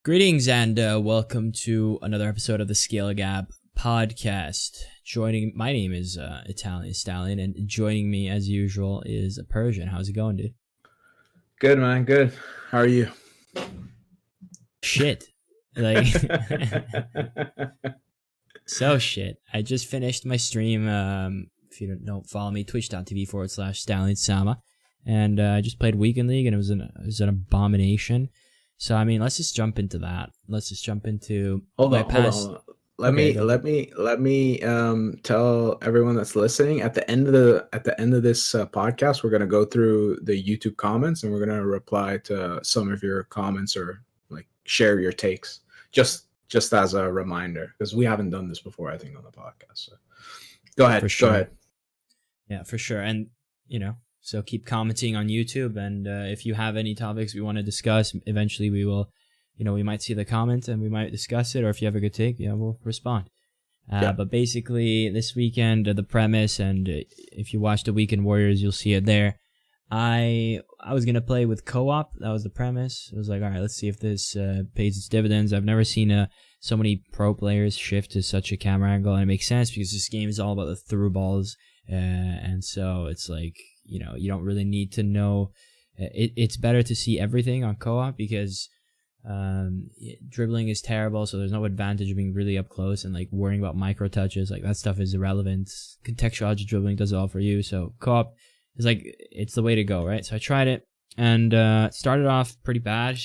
Greetings and welcome to another episode of the Scale Gap podcast. My name is Italian Stallion, and joining me as usual is a Persian. How's it going, dude? Good, man. Good. How are you? Shit. Like, so shit. I just finished my stream. If you don't follow me, twitch.tv/Stallion Sama. And I just played Weekend League, and it was an abomination. So, I mean, let's just jump into that. Let's just jump into hold on. Let me tell everyone that's listening at the end of this podcast, we're gonna go through the YouTube comments and we're gonna reply to some of your comments or like share your takes. Just as a reminder, because we haven't done this before, I think, on the podcast. So go ahead. For sure. Go ahead. Yeah, for sure. And so keep commenting on YouTube, and if you have any topics we want to discuss, eventually we will, we might see the comment and we might discuss it, or if you have a good take, we'll respond. But basically, this weekend, the premise, and if you watch the Weekend Warriors, you'll see it there. I was going to play with co-op. That was the premise. I was like, all right, let's see if this pays its dividends. I've never seen so many pro players shift to such a camera angle, and it makes sense because this game is all about the through balls, and so it's like, you don't really need to know. It's better to see everything on co-op because dribbling is terrible, so there's no advantage of being really up close and like worrying about micro touches. Like, that stuff is irrelevant. Contextual dribbling does it all for you. So co-op is like, it's the way to go, right? So I tried it and it started off pretty bad.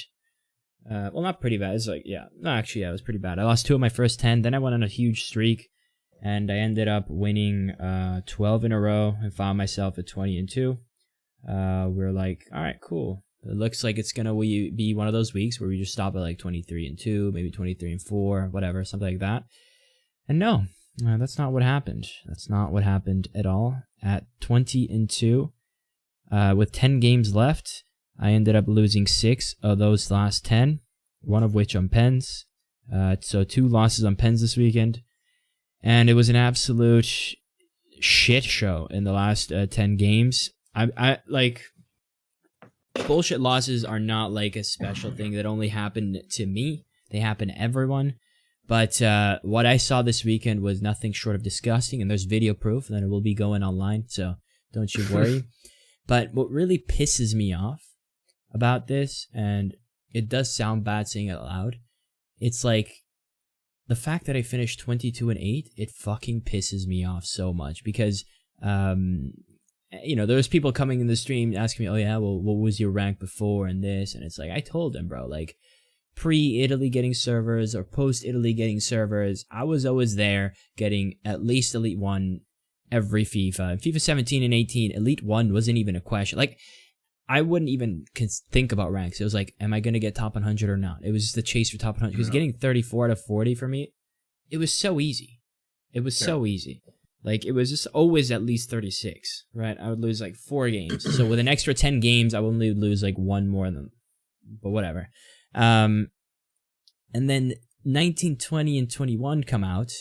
Well, not pretty bad. It's like, it was pretty bad. I lost 2 of my first 10. Then I went on a huge streak, and I ended up winning 12 in a row and found myself at 20-2. We're like, all right, cool. It looks like it's going to be one of those weeks where we just stop at like 23-2, maybe 23-4, whatever, something like that. And no, that's not what happened. That's not what happened at all. At 20-2, with 10 games left, I ended up losing 6 of those last 10, one of which on pens. So 2 losses on pens this weekend. And it was an absolute shit show in the last 10 games. I like, bullshit losses are not like a special thing that only happened to me. They happen to everyone. But what I saw this weekend was nothing short of disgusting, and there's video proof, and it will be going online, so don't you worry. But what really pisses me off about this, and it does sound bad saying it loud, it's like, the fact that I finished 22-8, it fucking pisses me off so much because, there's people coming in the stream asking me, oh yeah, well, what was your rank before and this? And it's like, I told them, bro, like, pre-Italy getting servers or post-Italy getting servers, I was always there getting at least Elite 1 every FIFA. In FIFA 17 and 18, Elite 1 wasn't even a question. Like, I wouldn't even think about ranks. It was like, am I going to get top 100 or not? It was just the chase for top 100. Because getting 34 out of 40 for me, it was so easy. It was so easy. Like, it was just always at least 36, right? I would lose like 4 games. So with an extra 10 games, I would only lose like 1 more than, but whatever. And then 19, 20, and 21 come out.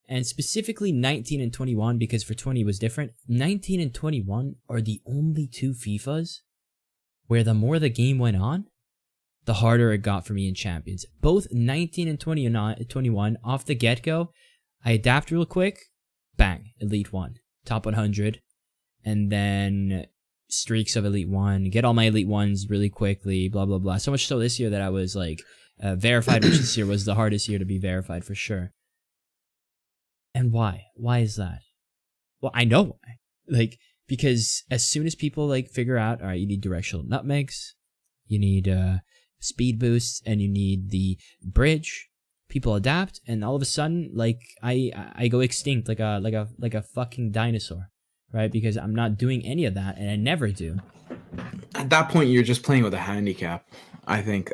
And specifically 19 and 21, because for 20 was different. 19 and 21 are the only 2 FIFAs where the more the game went on, the harder it got for me in Champions. Both 19 and 21, off the get-go, I adapt real quick, bang, Elite 1, top 100, and then streaks of Elite 1, get all my Elite 1s really quickly, blah, blah, blah. So much so this year that I was like verified, which this year was the hardest year to be verified for sure. And why? Why is that? Well, I know why. Like, because as soon as people like figure out, all right, you need directional nutmegs, you need speed boosts, and you need the bridge, people adapt, and all of a sudden, like, I go extinct like a fucking dinosaur, right? Because I'm not doing any of that, and I never do. At that point, you're just playing with a handicap. I think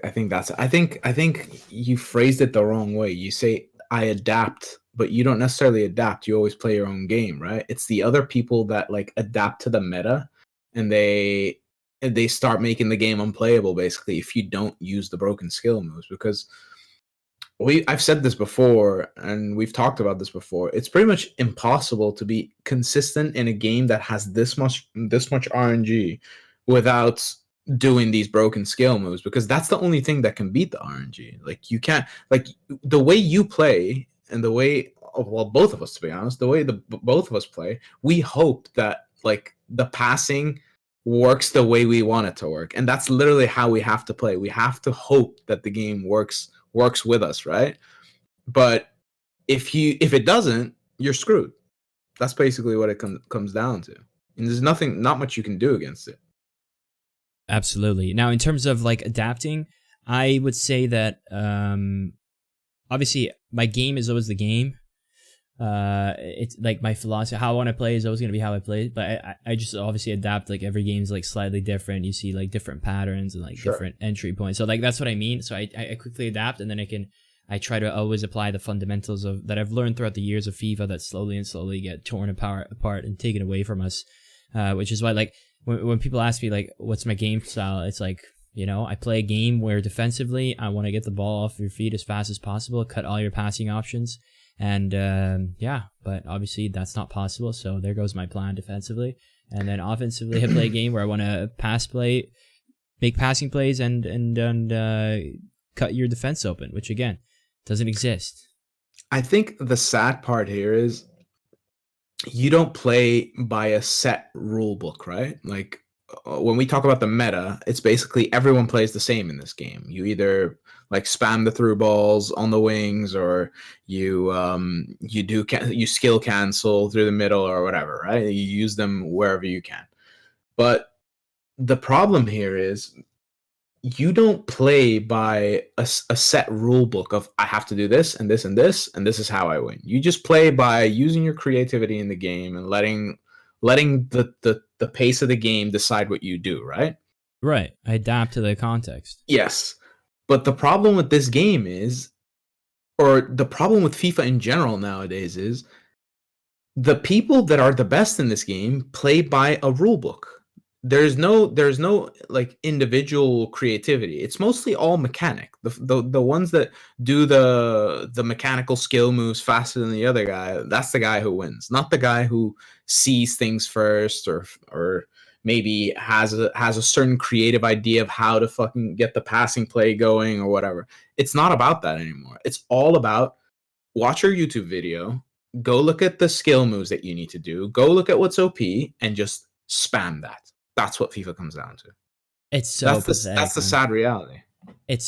you phrased it the wrong way. You say I adapt, but you don't necessarily adapt. You always play your own game, right? It's the other people that like adapt to the meta, and they start making the game unplayable, basically, if you don't use the broken skill moves. Because I've said this before, and we've talked about this before. It's pretty much impossible to be consistent in a game that has this much RNG without doing these broken skill moves, because that's the only thing that can beat the RNG. Like you can't, like the way you play and the way, well, both of us, to be honest, the way both of us play, we hope that like the passing works the way we want it to work, and that's literally how we have to play. We have to hope that the game works with us, right? But if it doesn't, you're screwed. That's basically what it comes down to, and there's not much you can do against it. Absolutely. Now, in terms of like adapting, I would say that obviously my game is always the game. It's like my philosophy, how I want to play is always going to be how I play. But I just obviously adapt. Like every game's like slightly different. You see like different patterns and like different entry points. So like that's what I mean. So I quickly adapt, and then I try to always apply the fundamentals of that I've learned throughout the years of FIFA that slowly get torn apart and taken away from us. Which is why like when people ask me like what's my game style, it's like, you know, I play a game where defensively I want to get the ball off your feet as fast as possible, cut all your passing options. And but obviously that's not possible. So there goes my plan defensively. And then offensively, I play a game where I want to make passing plays and cut your defense open, which again doesn't exist. I think the sad part here is you don't play by a set rule book, right? Like when we talk about the meta, it's basically everyone plays the same in this game. You either like spam the through balls on the wings, or you skill cancel through the middle or whatever, right? You use them wherever you can. But the problem here is you don't play by a set rule book of I have to do this and this and this, and this is how I win. You just play by using your creativity in the game and letting the pace of the game decide what you do, right? Right. I adapt to the context. Yes. But the problem with this game is, or the problem with FIFA in general nowadays is, the people that are the best in this game play by a rule book. There's no like individual creativity. It's mostly all mechanic. The ones that do the mechanical skill moves faster than the other guy, that's the guy who wins, not the guy who sees things first, or maybe has a certain creative idea of how to fucking get the passing play going or whatever. It's not about that anymore. It's all about watch your YouTube video, go look at the skill moves that you need to do, go look at what's OP, and just spam that. That's what FIFA comes down to. It's so pathetic, that's the sad reality.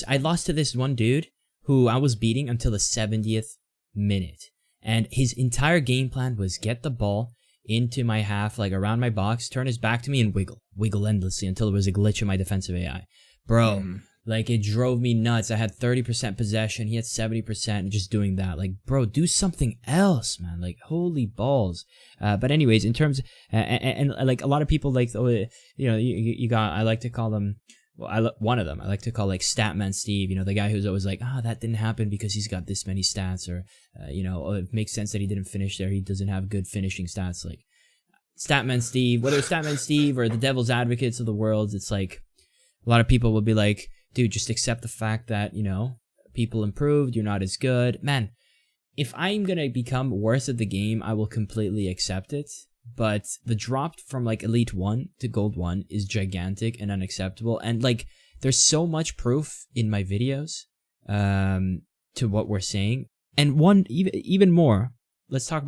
I lost to this one dude who I was beating until the 70th minute, and his entire game plan was get the ball into my half, like around my box, turn his back to me, and wiggle endlessly until there was a glitch in my defensive AI. Bro, like it drove me nuts. I had 30% possession, he had 70%, and just doing that. Like, bro, do something else, man. Like, holy balls. But anyways, in terms, and like a lot of people like, you know, you got, I like to call them, well, one of them I like to call like Statman Steve, you know, the guy who's always like, that didn't happen because he's got this many stats, or, you know, it makes sense that he didn't finish there. He doesn't have good finishing stats. Like, Statman Steve, whether it's Statman Steve or the devil's advocates of the world, it's like, a lot of people will be like, dude, just accept the fact that, you know, people improved, you're not as good. Man, if I'm going to become worse at the game, I will completely accept it. But the drop from like Elite 1 to Gold 1 is gigantic and unacceptable. And like, there's so much proof in my videos to what we're saying. And one, even more, we talked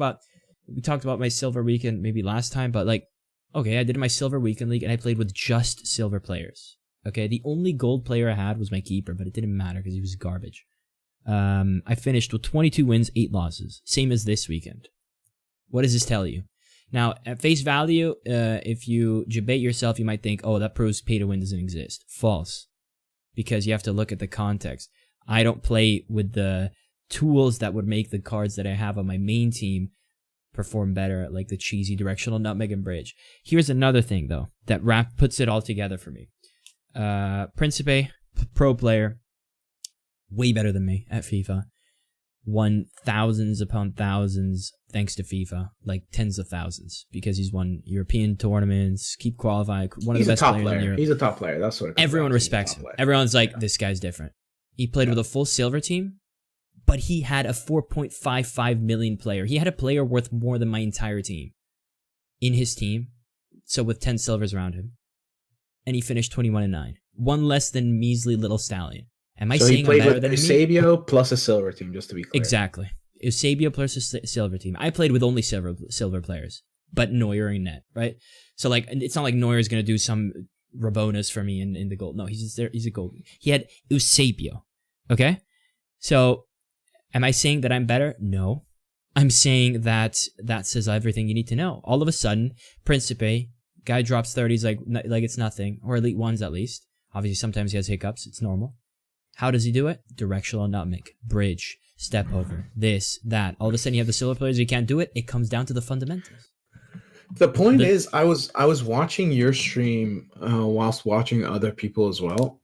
about my Silver Weekend maybe last time, but like, okay, I did my Silver Weekend League and I played with just silver players. Okay, the only gold player I had was my keeper, but it didn't matter because he was garbage. I finished with 22 wins, 8 losses. Same as this weekend. What does this tell you? Now, at face value, if you debate yourself, you might think, oh, that proves pay to win doesn't exist. False. Because you have to look at the context. I don't play with the tools that would make the cards that I have on my main team perform better, like the cheesy directional nutmeg and bridge. Here's another thing, though, that puts it all together for me. Principe, pro player, way better than me at FIFA, won thousands upon thousands thanks to FIFA, like tens of thousands, because he's won European tournaments, keep qualifying, one of the best players in Europe. He's a top player. That's what everyone respects him. Everyone's like, this guy's different. He played with a full silver team, but he had a 4.55 million player. He had a player worth more than my entire team in his team, so with 10 silvers around him. and he finished 21-9. One less than measly little Stallion. Am I So he saying I'm played better with than me? Eusebio plus a silver team, just to be clear. Exactly. Eusebio plus a silver team. I played with only silver players, but Neuer in net, right? So like, it's not like Neuer is gonna do some Rabonas for me in the goal. No, he's a goal. He had Eusebio. Okay, so am I saying that I'm better? No, I'm saying that says everything you need to know. All of a sudden, Principe guy drops 30s like it's nothing, or elite ones at least. Obviously, sometimes he has hiccups. It's normal. How does he do it? Directional nutmeg, bridge, step over, this, that. All of a sudden, you have the silver players. You can't do it. It comes down to the fundamentals. The point is, I was watching your stream whilst watching other people as well.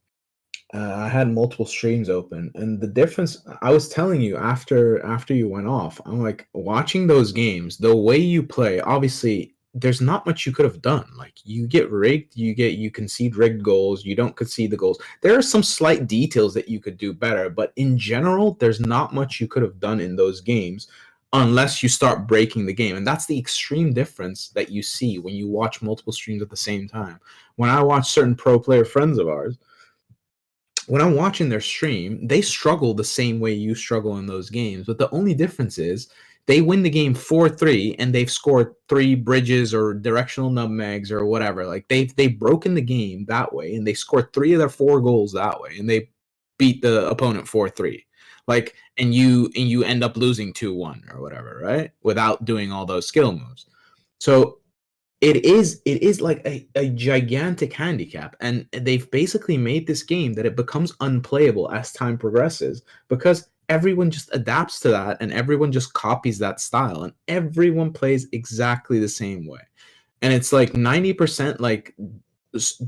I had multiple streams open, and the difference I was telling you after you went off, I'm like, watching those games, the way you play, obviously there's not much you could have done. Like, you get rigged, you concede rigged goals, you don't concede the goals. There are some slight details that you could do better, but in general, there's not much you could have done in those games unless you start breaking the game. And that's the extreme difference that you see when you watch multiple streams at the same time. When I watch certain pro player friends of ours, when I'm watching their stream, they struggle the same way you struggle in those games. But the only difference is they win the game 4-3 and they've scored 3 bridges or directional nutmegs or whatever. Like, they've broken the game that way, and they scored 3 of their 4 goals that way, and they beat the opponent 4-3. Like, and you end up losing 2-1 or whatever, right? Without doing all those skill moves. So it is like a gigantic handicap, and they've basically made this game that it becomes unplayable as time progresses, because everyone just adapts to that and everyone just copies that style, and everyone plays exactly the same way. And it's like 90% like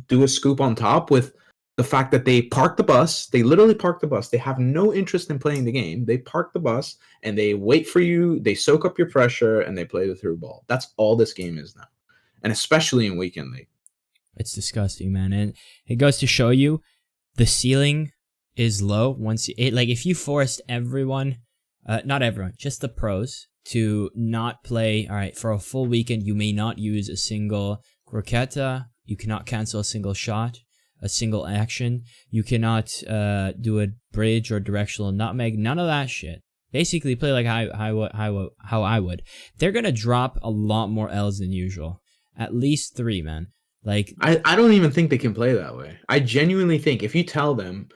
do a scoop on top with the fact that they park the bus. They literally park the bus. They have no interest in playing the game. They park the bus and they wait for you. They soak up your pressure and they play the through ball. That's all this game is now. And especially in weekend league. It's disgusting, man. And it goes to show you the ceiling is low if you forced everyone, not everyone, just the pros, to not play. All right, for a full weekend, you may not use a single croqueta. You cannot cancel a single shot, a single action. You cannot do a bridge or directional nutmeg. None of that shit. Basically, play like how I would. They're gonna drop a lot more L's than usual. At least 3, man. Like, I don't even think they can play that way. I genuinely think if you tell them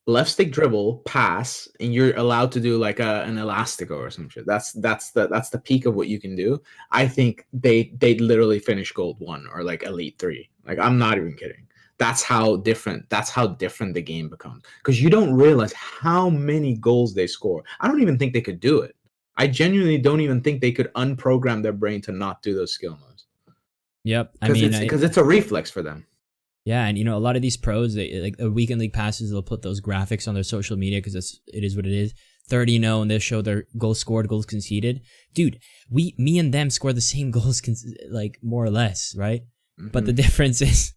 left stick dribble, pass, and you're allowed to do like an elastico or some shit, that's the peak of what you can do. I think they'd literally finish gold 1 or like elite 3. Like, I'm not even kidding. That's how different the game becomes, because you don't realize how many goals they score. I don't even think they could do it. I genuinely don't even think they could unprogram their brain to not do those skill moves. Yep, because it's a reflex for them. Yeah, and a lot of these pros, they like a weekend league passes, they'll put those graphics on their social media because it is what it is. 30-0, and they'll show their goals scored, goals conceded. Dude, me and them score the same goals, like more or less, right? Mm-hmm. But the difference is,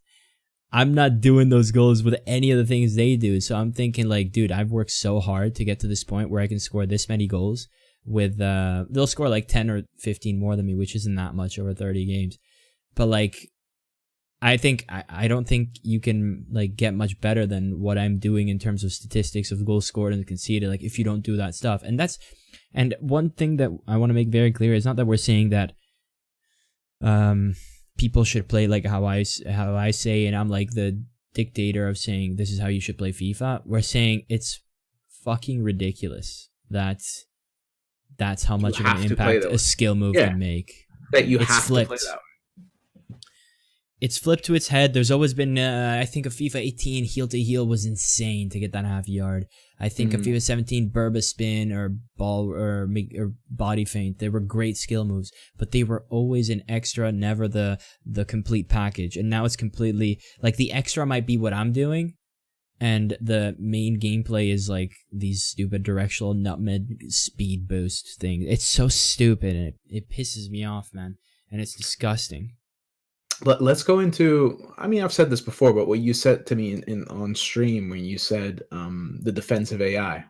I'm not doing those goals with any of the things they do. So I'm thinking like, dude, I've worked so hard to get to this point where I can score this many goals. With they'll score like 10 or 15 more than me, which isn't that much over 30 games. But like, I don't think you can like get much better than what I'm doing in terms of statistics of goals scored and conceded. Like, if you don't do that stuff, and one thing that I want to make very clear is not that we're saying that people should play like how I say, and I'm like the dictator of saying this is how you should play FIFA. We're saying it's fucking ridiculous that that's how much of an impact a skill move can make. That you have to play that way. It's flipped to its head. There's always been, I think, a FIFA 18 heel to heel was insane to get that half yard. I think a FIFA 17 Burba spin or ball or body feint, they were great skill moves, but they were always an extra, never the complete package. And now it's completely like the extra might be what I'm doing, and the main gameplay is like these stupid directional nutmeg speed boost thing. It's so stupid, and it pisses me off, man, and it's disgusting. But let's go into, I mean, I've said this before, but what you said to me on stream when you said the defensive AI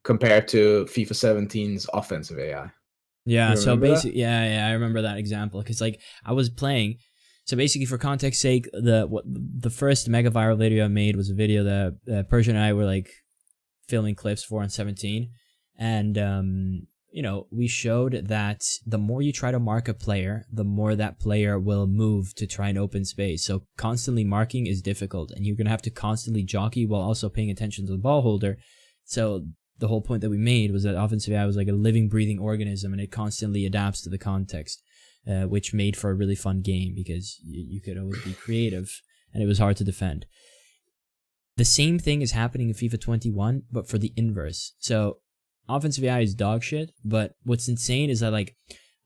compared to FIFA 17's offensive AI. Yeah, so basically, yeah, I remember that example, because like I was playing, So basically, for context sake, the first mega viral video I made was a video that Persian and I were like filming clips for on 17, and we showed that the more you try to mark a player, the more that player will move to try and open space. So constantly marking is difficult, and you're gonna have to constantly jockey while also paying attention to the ball holder. So the whole point that we made was that offensive AI was like a living, breathing organism, and it constantly adapts to the context. Which made for a really fun game because you could always be creative and it was hard to defend. The same thing is happening in FIFA 21, but for the inverse. So offensive AI is dog shit, but what's insane is that like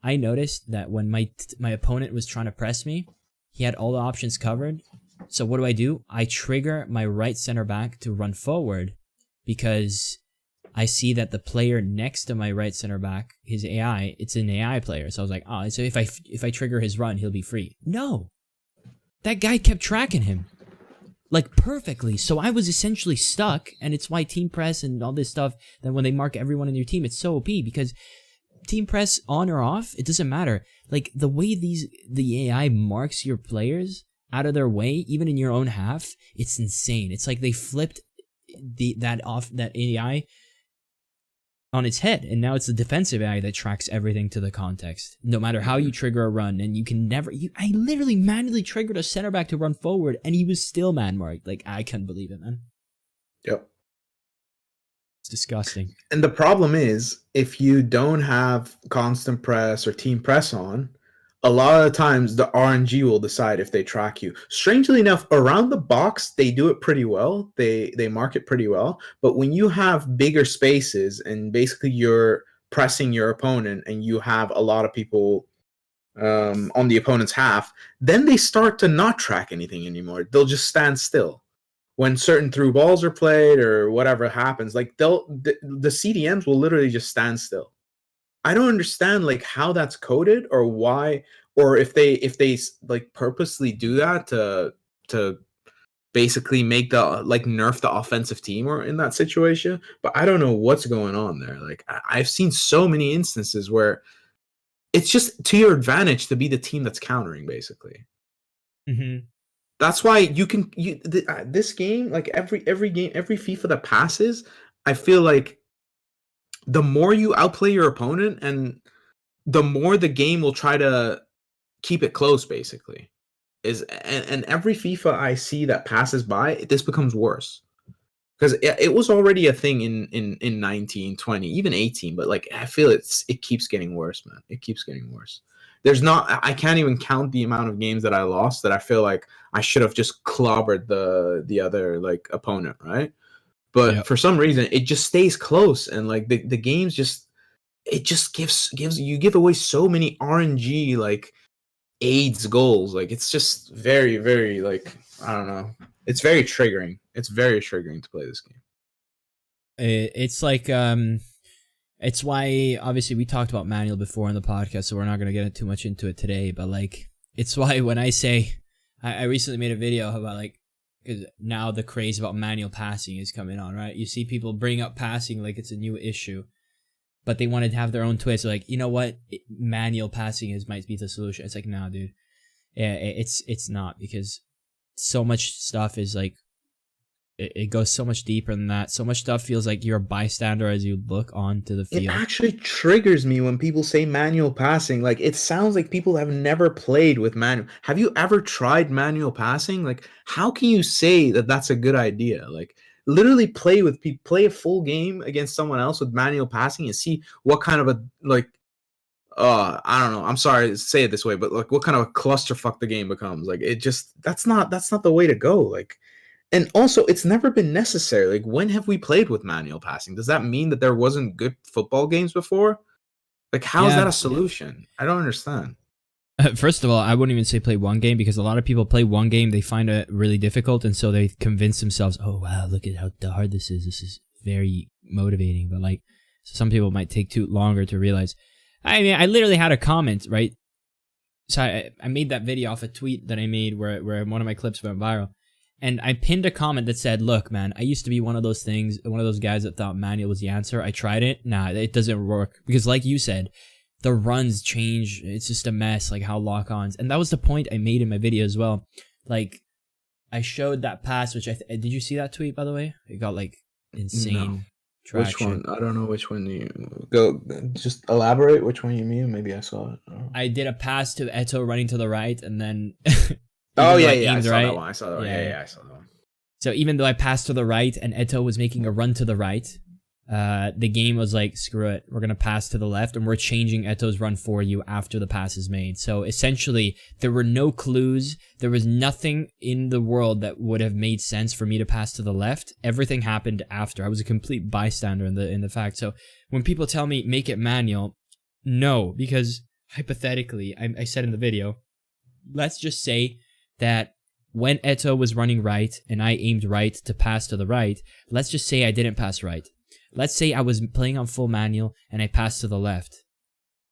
I noticed that when my opponent was trying to press me, he had all the options covered. So what do? I trigger my right center back to run forward because I see that the player next to my right center back, his AI, it's an AI player. So I was like, oh, so if I trigger his run, he'll be free. No. That guy kept tracking him. Like perfectly. So I was essentially stuck, and it's why team press and all this stuff, then when they mark everyone in your team, it's so OP because team press on or off, it doesn't matter. Like the way the AI marks your players out of their way, even in your own half, it's insane. It's like they flipped that AI on its head, and now it's the defensive AI that tracks everything to the context, no matter how you trigger a run. And you can never I literally manually triggered a center back to run forward, and he was still man marked. Like, I couldn't believe it, man. Yep. It's disgusting. And the problem is, if you don't have constant press or team press on, a lot of the times the RNG will decide if they track you. Strangely enough, around the box, they do it pretty well. They mark it pretty well. But when you have bigger spaces and basically you're pressing your opponent and you have a lot of people on the opponent's half, then they start to not track anything anymore. They'll just stand still. When certain through balls are played or whatever happens, like the CDMs will literally just stand still. I don't understand like how that's coded or why, or if they like purposely do that to basically make the like nerf the offensive team or in that situation. But I don't know what's going on there. Like I've seen so many instances where it's just to your advantage to be the team that's countering basically. Mm-hmm. That's why this game, like every game, every FIFA that passes, I feel like the more you outplay your opponent and the more the game will try to keep it close basically and every FIFA I see that passes by, this becomes worse because it was already a thing in 19, 20, even 18, but like I feel it keeps getting worse, man. It keeps getting worse. I can't even count the amount of games that I lost that I feel like I should have just clobbered the other like opponent, right? But for some reason, it just stays close, and like the games gives you give away so many RNG like AIDS goals. Like it's just very, very like I don't know. It's very triggering. It's very triggering to play this game. It's like it's why obviously we talked about manual before in the podcast, so we're not gonna get too much into it today. But like it's why when I say I recently made a video about like. Because now the craze about manual passing is coming on, right? You see people bring up passing like it's a new issue, but they wanted to have their own twist. Like, you know what? Manual passing might be the solution. It's like, nah, dude. Yeah, it's not, because so much stuff is like, it goes so much deeper than that. So much stuff feels like you're a bystander as you look onto the field. It actually triggers me when people say manual passing. Like, it sounds like people have never played with manual. Have you ever tried manual passing? Like, how can you say that that's a good idea? Like, literally play a full game against someone else with manual passing and see what kind of a, like, I don't know. I'm sorry to say it this way, but like, what kind of a clusterfuck the game becomes. Like, it just, that's not the way to go. Like, and also, it's never been necessary. Like, when have we played with manual passing? Does that mean that there wasn't good football games before? Like, how is that a solution? I don't understand. First of all, I wouldn't even say play one game, because a lot of people play one game, they find it really difficult, and so they convince themselves, oh, wow, look at how hard this is. This is very motivating. But, like, some people might take too longer to realize. I mean, I literally had a comment, right? So I made that video off a tweet that I made where one of my clips went viral. And I pinned a comment that said, look, man, I used to be one of those guys that thought manual was the answer. I tried it. Nah, it doesn't work. Because like you said, the runs change. It's just a mess, like how lock-ons. And that was the point I made in my video as well. Like, I showed that pass, which did you see that tweet, by the way? It got like insane traction. Which one? I don't know which one you go. Just elaborate which one you mean. Maybe I saw it. Oh. I did a pass to Eto running to the right, and then oh yeah, I saw that one. I saw that one. Yeah. Yeah, I saw that one. So even though I passed to the right and Eto was making a run to the right, the game was like, screw it, we're going to pass to the left, and we're changing Eto's run for you after the pass is made. So essentially, there were no clues. There was nothing in the world that would have made sense for me to pass to the left. Everything happened after. I was a complete bystander in the fact. So when people tell me, make it manual, no, because hypothetically, I said in the video, let's just say that when Eto was running right and I aimed right to pass to the right, let's just say I didn't pass right. Let's say I was playing on full manual and I passed to the left.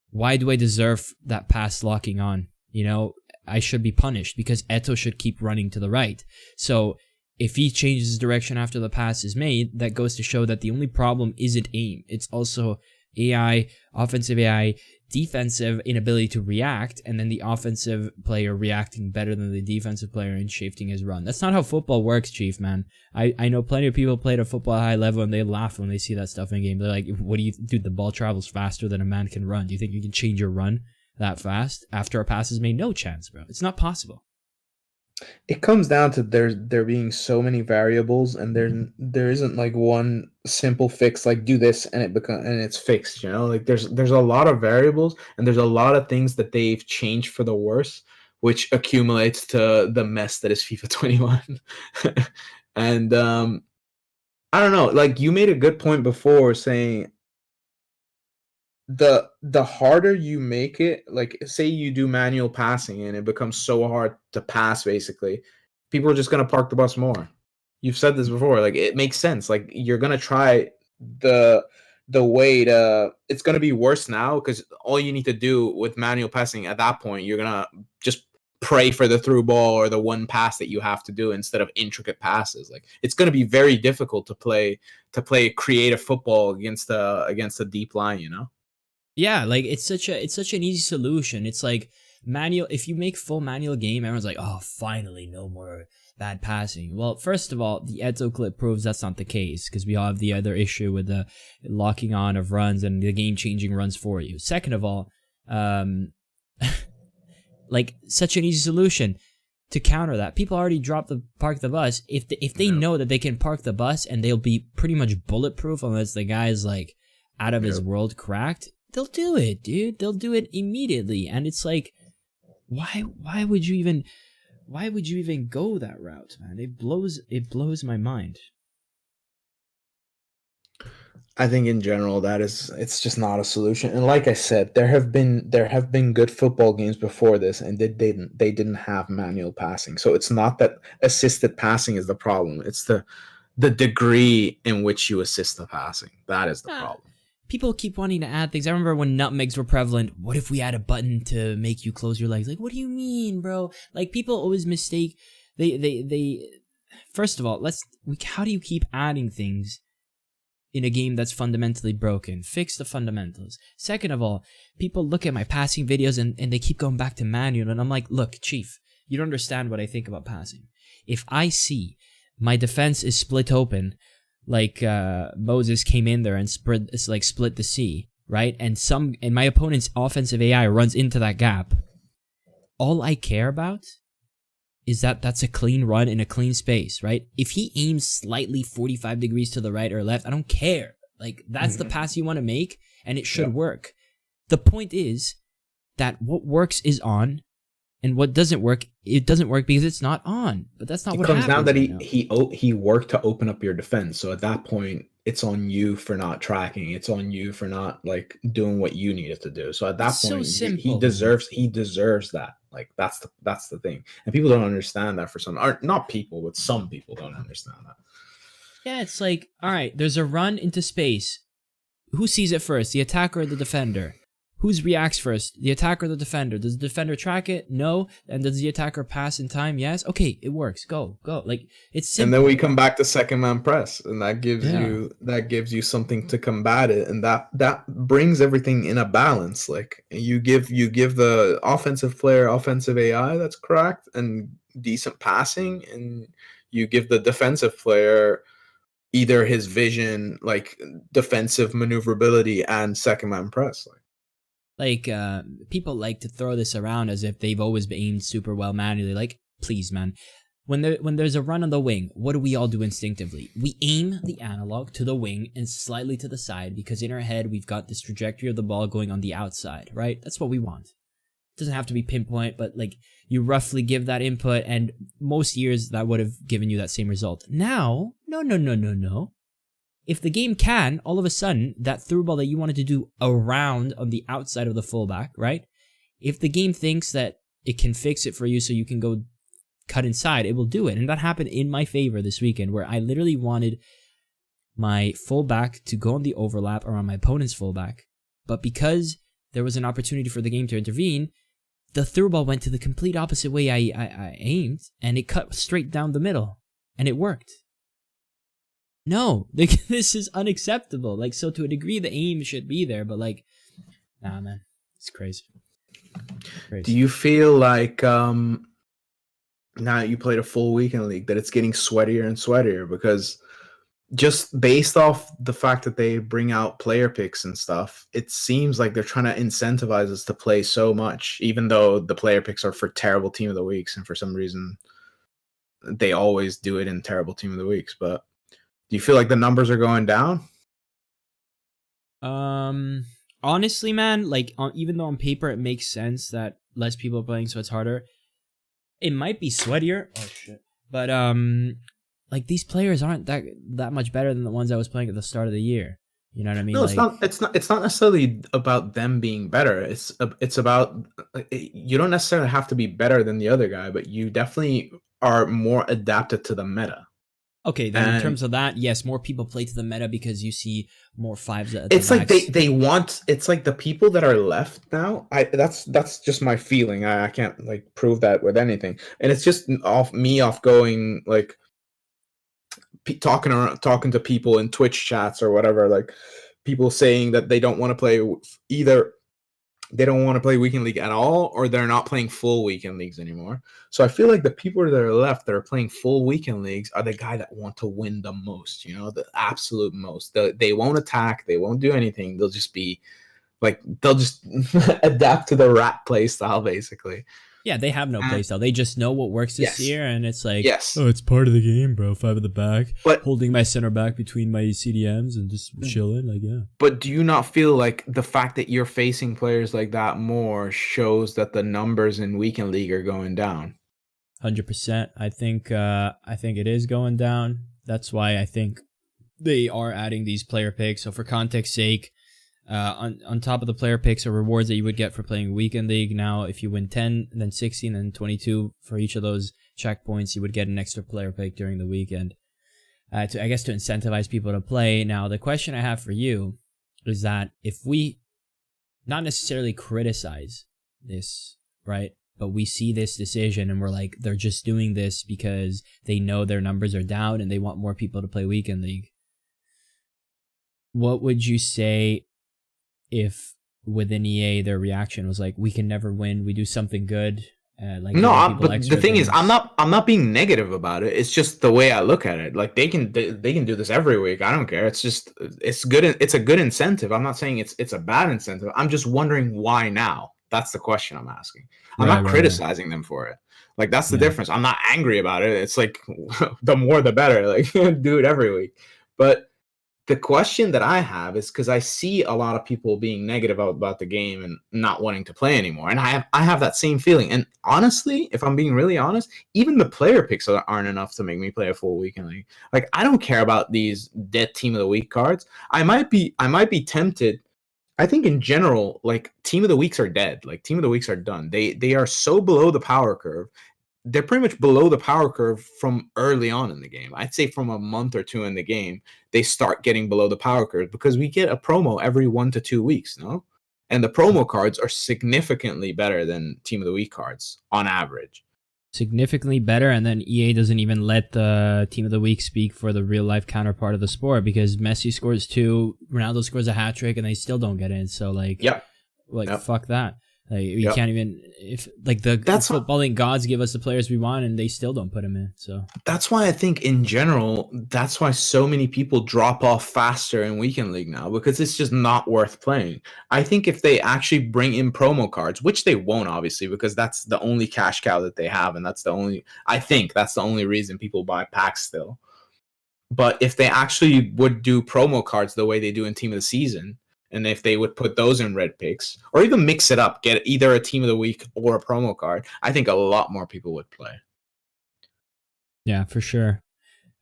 Why do I deserve that pass locking on? You know, I should be punished because Eto should keep running to the right. So if he changes his direction after the pass is made, that goes to show that the only problem isn't aim. It's also AI, offensive AI, defensive inability to react, and then the offensive player reacting better than the defensive player and shifting his run. That's not how football works, Chief, man. I know plenty of people played at football at a high level and they laugh when they see that stuff in game. They're like, what do you, dude, the ball travels faster than a man can run. Do you think you can change your run that fast after a pass is made? No chance, bro. It's not possible. It comes down to there being so many variables, and there isn't like one simple fix, like do this and it's fixed, you know? Like there's a lot of variables, and there's a lot of things that they've changed for the worse, which accumulates to the mess that is FIFA 21. And I don't know, like you made a good point before saying the harder you make it, like say you do manual passing and it becomes so hard to pass, basically people are just going to park the bus more. You've said this before, like it makes sense, like you're going to try the way to, it's going to be worse now because all you need to do with manual passing at that point, you're going to just pray for the through ball or the one pass that you have to do instead of intricate passes. Like it's going to be very difficult to play creative football against a deep line, you know? Yeah, like it's such an easy solution. It's like manual. If you make full manual game, everyone's like, "Oh, finally, no more bad passing." Well, first of all, the Eto clip proves that's not the case because we all have the other issue with the locking on of runs and the game changing runs for you. Second of all, like such an easy solution to counter that. People already park the bus. If they know that they can park the bus and they'll be pretty much bulletproof unless the guy's like out of his world cracked. They'll do it, dude. They'll do it immediately. And it's like, why would you even go that route, man? It blows my mind. I think in general it's just not a solution. And like I said, there have been good football games before this, and they didn't have manual passing. So it's not that assisted passing is the problem. It's the degree in which you assist the passing. That is the problem. People keep wanting to add things. I remember when nutmegs were prevalent. What if we add a button to make you close your legs? Like, what do you mean, bro? Like, people always mistake. They. First of all, how do you keep adding things in a game that's fundamentally broken? Fix the fundamentals. Second of all, people look at my passing videos and they keep going back to manual, and I'm like, look, Chief, you don't understand what I think about passing. If I see my defense is split open, like Moses came in there and split the sea, right? And my opponent's offensive AI runs into that gap. All I care about is that that's a clean run in a clean space, right? If he aims slightly 45 degrees to the right or left, I don't care. Like that's the pass you want to make, and it should work. The point is that what works is on, and what doesn't work, it doesn't work because it's not on. But that's not what happens. It comes down that he worked to open up your defense. So at that point, it's on you for not tracking. It's on you for not like doing what you needed to do. So at that point, he deserves that. Like that's the thing. And people don't understand that not people, but some people don't understand that. Yeah, it's like, all right, there's a run into space. Who sees it first, the attacker or the defender? Whose reacts first? The attacker or the defender? Does the defender track it? No. And does the attacker pass in time? Yes. Okay, it works. Go. Like, it's simple. And then we come back to second man press, and that gives Yeah. you something to combat it, and that brings everything in a balance. Like you give the offensive player offensive AI that's cracked and decent passing, and you give the defensive player either his vision, like defensive maneuverability, and second man press. Like, people like to throw this around as if they've always been aimed super well manually. Like, please, man. When there's a run on the wing, what do we all do instinctively? We aim the analog to the wing and slightly to the side because in our head we've got this trajectory of the ball going on the outside, right? That's what we want. It doesn't have to be pinpoint, but like you roughly give that input, and most years that would have given you that same result. Now, no. If the game can, all of a sudden, that through ball that you wanted to do around on the outside of the fullback, right? If the game thinks that it can fix it for you so you can go cut inside, it will do it. And that happened in my favor this weekend, where I literally wanted my fullback to go on the overlap or on my opponent's fullback. But because there was an opportunity for the game to intervene, the through ball went to the complete opposite way I aimed, and it cut straight down the middle. And it worked. No, this is unacceptable. Like, so to a degree, the aim should be there, but like, nah, man, it's crazy. Do you feel like now that you played a full weekend league that it's getting sweatier and sweatier? Because just based off the fact that they bring out player picks and stuff, it seems like they're trying to incentivize us to play so much, even though the player picks are for terrible team of the weeks, and for some reason they always do it in terrible team of the weeks. But do you feel like the numbers are going down? Honestly, man, like, even though on paper it makes sense that less people are playing, so it's harder, it might be sweatier. Oh shit! But like, these players aren't that much better than the ones I was playing at the start of the year. You know what I mean? No, like, it's not necessarily about them being better. It's about, you don't necessarily have to be better than the other guy, but you definitely are more adapted to the meta. Okay, then in terms of that, yes, more people play to the meta because you see more fives at it's the like they want, it's like the people that are left now. That's just my feeling. I can't like prove that with anything, and it's just off going like talking to people in Twitch chats or whatever, like people saying that they don't want to play either. They don't want to play weekend league at all, or they're not playing full weekend leagues anymore. So I feel like the people that are left that are playing full weekend leagues are the guy that want to win the most, the absolute most. They won't attack. They won't do anything. They'll just be like, they'll just adapt to the rat play style, basically. Yeah, they have no playstyle. They just know what works this year, and it's like, oh, it's part of the game, bro. 5 at the back, but holding my center back between my CDMs and just chilling, like, yeah. But do you not feel like the fact that you're facing players like that more shows that the numbers in weekend league are going down? 100%. I think it is going down. That's why I think they are adding these player picks. So for context sake, on top of the player picks are rewards that you would get for playing weekend league. Now, if you win 10, then 16, and 22 for each of those checkpoints, you would get an extra player pick during the weekend. To incentivize people to play. Now, the question I have for you is that if we not necessarily criticize this, right? But we see this decision and we're like, they're just doing this because they know their numbers are down and they want more people to play weekend league. What would you say if within EA their reaction was like, we can never win, we do something good? But the thing is, I'm not being negative about it. It's just the way I look at it. Like they can do this every week. I don't care. It's just, it's good. It's a good incentive. I'm not saying it's a bad incentive. I'm just wondering why now. That's the question I'm asking. I'm not criticizing them for it. Like, that's the difference. I'm not angry about it. It's like, the more the better. Like, do it every week. But the question that I have is, because I see a lot of people being negative about the game and not wanting to play anymore. And I have that same feeling. And honestly, if I'm being really honest, even the player picks aren't enough to make me play a full weekend league. Like, I don't care about these dead team of the week cards. I might be tempted. I think in general, like, team of the weeks are dead. Like, team of the weeks are done. They are so below the power curve. They're pretty much below the power curve from early on in the game. I'd say from a month or two in the game, they start getting below the power curve because we get a promo every 1 to 2 weeks, no? And the promo cards are significantly better than Team of the Week cards on average. Significantly better, and then EA doesn't even let the Team of the Week speak for the real life counterpart of the sport, because Messi scores 2, Ronaldo scores a hat trick, and they still don't get in. So like, fuck that. Like you can't even, if like the footballing gods give us the players we want, and they still don't put them in. So that's why I think in general, that's why so many people drop off faster in Weekend League now, because it's just not worth playing. I think if they actually bring in promo cards, which they won't obviously, because that's the only cash cow that they have, and that's the only reason people buy packs still. But if they actually would do promo cards the way they do in Team of the Season, and if they would put those in red picks, or even mix it up, get either a Team of the Week or a promo card, I think a lot more people would play. Yeah, for sure.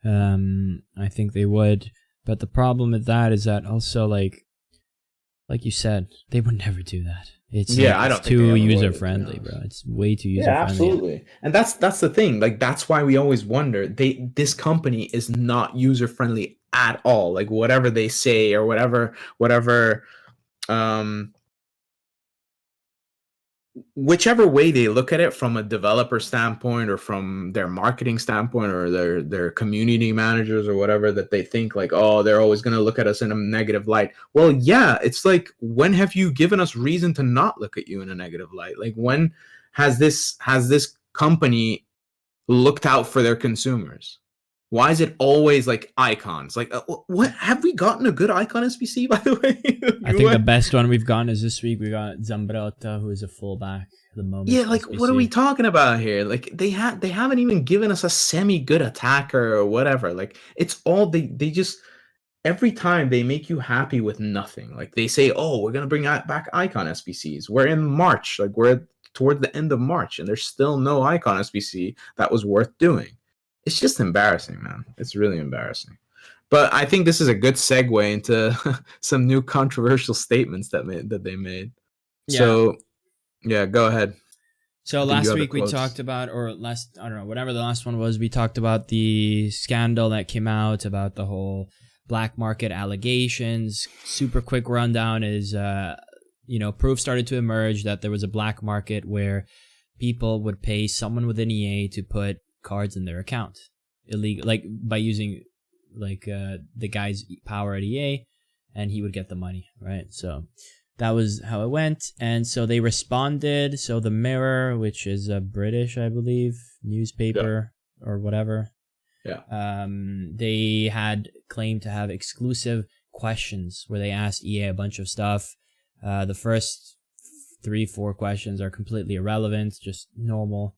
I think they would. But the problem with that is that also, like you said, they would never do that. It's I don't think too user friendly, bro. It's way too user friendly. Yeah, absolutely. And that's the thing. Like that's why we always wonder. This company is not user friendly at all. Like whatever they say or whatever whichever way they look at it from a developer standpoint or from their marketing standpoint or their community managers or whatever, that they think like, oh, they're always going to look at us in a negative light. Well, yeah, it's like, when have you given us reason to not look at you in a negative light? Like, when has this company looked out for their consumers? Why is it always like icons? Like, what have we gotten a good icon SBC, by the way? I think the best one we've gotten is this week. We got Zambrota, who is a fullback at the moment. Yeah, like SBC. What are we talking about here? Like they haven't even given us a semi-good attacker or whatever. Like it's all they just, every time they make you happy with nothing. Like they say, oh, we're gonna bring back icon SBCs. We're in March, like we're toward the end of March, and there's still no icon SBC that was worth doing. It's just embarrassing, man. It's really embarrassing. But I think this is a good segue into some new controversial statements that they made. Yeah. So, yeah, go ahead. So last week we talked about, or last, I don't know, whatever the last one was, we talked about the scandal that came out about the whole black market allegations. Super quick rundown is, proof started to emerge that there was a black market where people would pay someone within EA to put cards in their account illegal, like by using the guy's power at EA, and he would get the money, right? So that was how it went. And so they responded. So the Mirror, which is a British, I believe, newspaper or whatever, they had claimed to have exclusive questions where they asked EA a bunch of stuff. The first 3-4 questions are completely irrelevant, just normal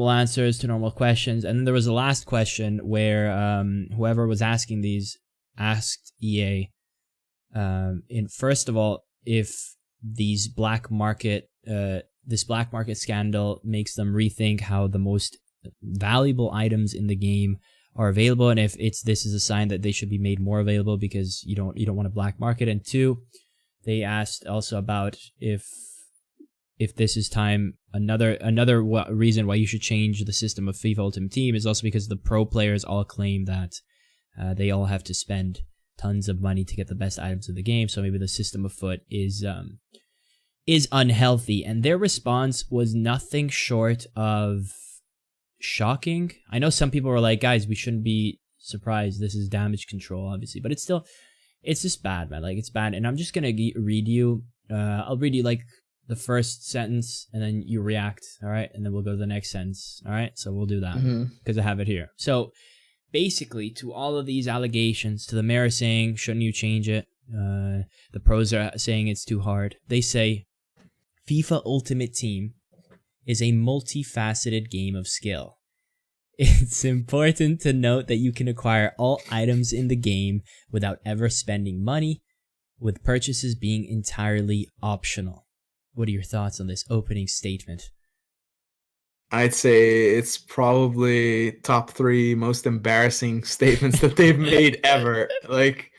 answers to normal questions. And then there was a last question where whoever was asking these asked EA, first of all, if this black market scandal makes them rethink how the most valuable items in the game are available, and if this is a sign that they should be made more available because you don't want a black market. And 2, they asked also about if this is time, another reason why you should change the system of FIFA Ultimate Team is also because the pro players all claim that they all have to spend tons of money to get the best items of the game. So maybe the system of FUT is unhealthy. And their response was nothing short of shocking. I know some people were like, guys, we shouldn't be surprised. This is damage control, obviously. But it's just bad, man. Like, it's bad. And I'm just going to read you. I'll read you like the first sentence, and then you react, all right? And then we'll go to the next sentence, all right? So we'll do that because I have it here. So basically, to all of these allegations, to the Mirror saying, shouldn't you change it? The pros are saying it's too hard. They say, FIFA Ultimate Team is a multifaceted game of skill. It's important to note that you can acquire all items in the game without ever spending money, with purchases being entirely optional. What are your thoughts on this opening statement? I'd say it's probably top 3 most embarrassing statements that they've made ever. Like,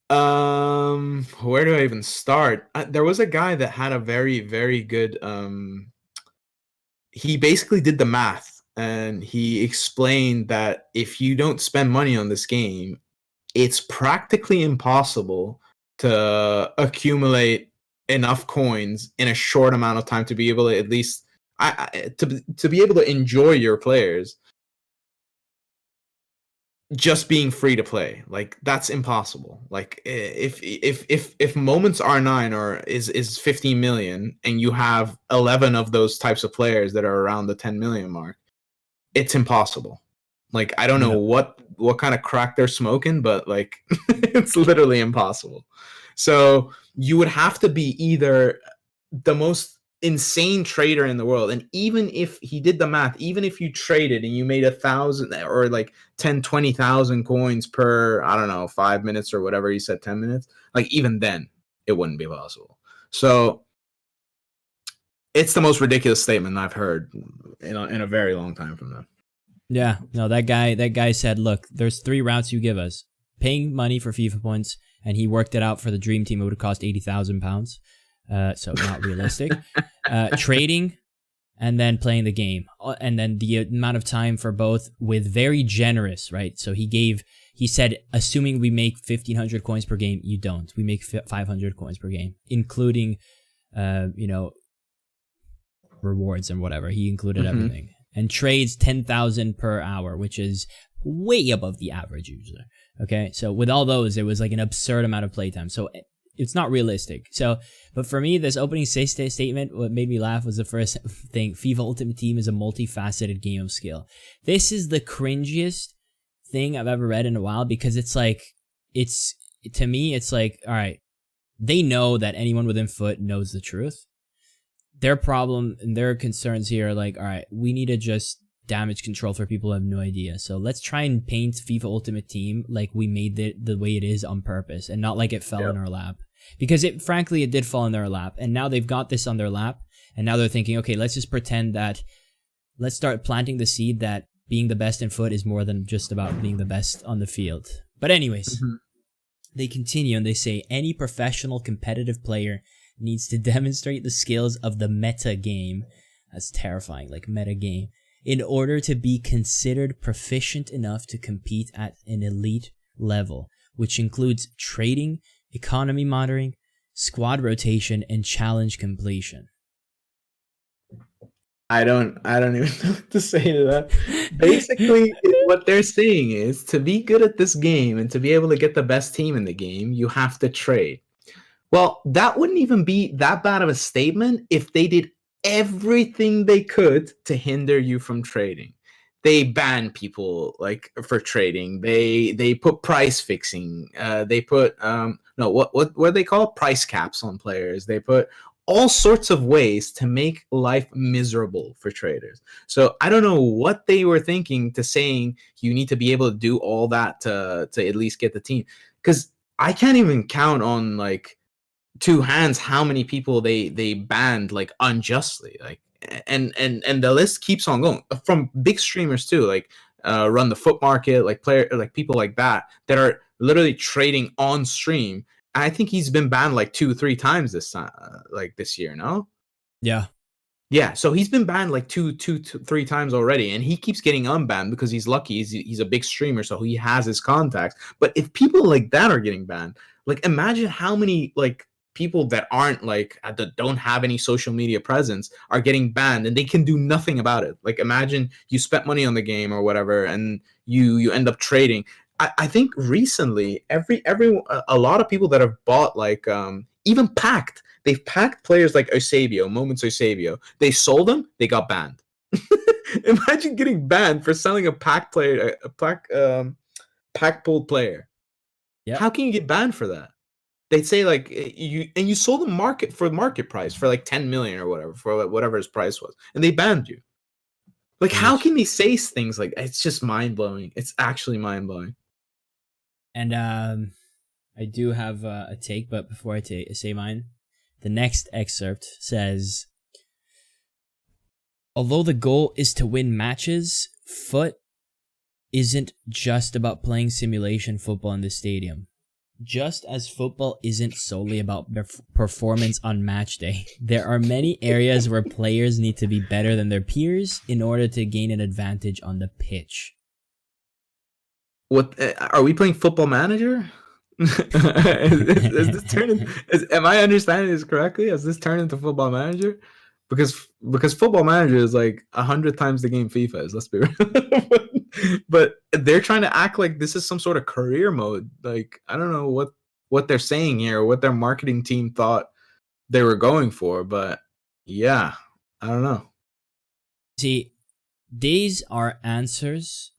where do I even start? There was a guy that had a very, very good, he basically did the math, and he explained that if you don't spend money on this game, it's practically impossible to accumulate enough coins in a short amount of time to be able to at least to be able to enjoy your players just being free to play. Like that's impossible. Like if Moments R9 or is 15 million and you have 11 of those types of players that are around the 10 million mark, it's impossible. Like I don't know what kind of crack they're smoking, but like it's literally impossible. So you would have to be either the most insane trader in the world, and even if he did the math, even if you traded and you made 1,000 or like 10-20,000 coins per, I don't know, 5 minutes or whatever he said, 10 minutes, like even then it wouldn't be possible. So it's the most ridiculous statement I've heard in a very long time from them. Yeah, no, that guy said, look, there's 3 routes you give us: paying money for FIFA points, and he worked it out for the dream team. It would have cost £80,000. So not realistic. Trading, and then playing the game, and then the amount of time for both, with very generous, right? So he said, assuming we make 1,500 coins per game, you don't. We make 500 coins per game, including, rewards and whatever. He included everything. And trades 10,000 per hour, which is way above the average user. Okay, so with all those, it was like an absurd amount of playtime. So it's not realistic. So, but for me, this opening statement, what made me laugh was the first thing: FIFA Ultimate Team is a multifaceted game of skill. This is the cringiest thing I've ever read in a while, because it's like, to me, it's like, all right, they know that anyone within FUT knows the truth. Their problem and their concerns here are like, all right, we need to just damage control for people who have no idea. So let's try and paint FIFA Ultimate Team like we made it the way it is on purpose, and not like it fell in our lap. Because frankly, it did fall in their lap, and now they've got this on their lap, and now they're thinking, okay, let's just pretend that, let's start planting the seed that being the best in FUT is more than just about being the best on the field. But anyways, they continue and they say, any professional competitive player needs to demonstrate the skills of the meta game. That's terrifying, like meta game, in order to be considered proficient enough to compete at an elite level, which includes trading, economy monitoring, squad rotation, and challenge completion. I don't even know what to say to that. Basically, what they're saying is, to be good at this game and to be able to get the best team in the game, you have to trade. Well, that wouldn't even be that bad of a statement if they did everything they could to hinder you from trading. They ban people like for trading. They put price fixing. They put what they call price caps on players. They put all sorts of ways to make life miserable for traders. So I don't know what they were thinking to saying you need to be able to do all that to at least get the team. Because I can't even count on like 2 hands how many people they banned like unjustly, like, and the list keeps on going, from big streamers too, like Run the FUT Market, like people like that are literally trading on stream. And I think he's been banned like 2-3 times this time, like this year. No, yeah, so he's been banned like 2-3 times already, and he keeps getting unbanned because he's lucky. He's a big streamer, so he has his contacts. But if people like that are getting banned, like imagine how many like people that aren't like that don't have any social media presence are getting banned, and they can do nothing about it. Like imagine you spent money on the game or whatever, and you end up trading. I think recently a lot of people that have bought like even packed, they've packed players like Eusebio, Moments Eusebio. They sold them, they got banned. Imagine getting banned for selling a pack player, pack pulled player. Yep. How can you get banned for that? They'd say like you sold the market price for like 10 million or whatever, for whatever his price was, and they banned you. Like, how can they say things like that? It's just mind blowing. It's actually mind blowing. And I do have a take, but before I say mine, the next excerpt says, although the goal is to win matches, FUT isn't just about playing simulation football in the stadium. Just as football isn't solely about performance on match day, there are many areas where players need to be better than their peers in order to gain an advantage on the pitch. What are we playing Football Manager? is this turning? Am I understanding this correctly? Has this turned into Football Manager? Because Football Manager is like 100 times the game FIFA is. Let's be real. But they're trying to act like this is some sort of career mode. Like I don't know what they're saying here, or what their marketing team thought they were going for. But yeah, I don't know. See, these are answers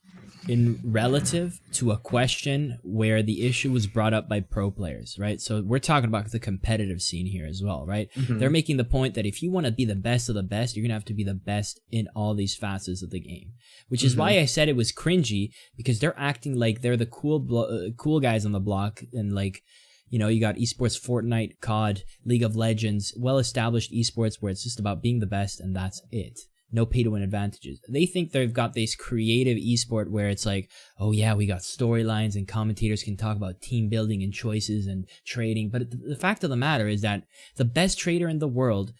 in relative to a question where the issue was brought up by pro players, right? So we're talking about the competitive scene here as well, right? Mhm. They're making the point that if you want to be the best of the best, you're going to have to be the best in all these facets of the game, which is why I said it was cringy, because they're acting like they're the cool guys on the block, and like, you know, you got esports, Fortnite, COD, League of Legends, well-established esports where it's just about being the best and that's it. No pay-to-win advantages. They think they've got this creative esport where it's like, oh yeah, we got storylines and commentators can talk about team building and choices and trading. But the fact of the matter is that the best trader in the world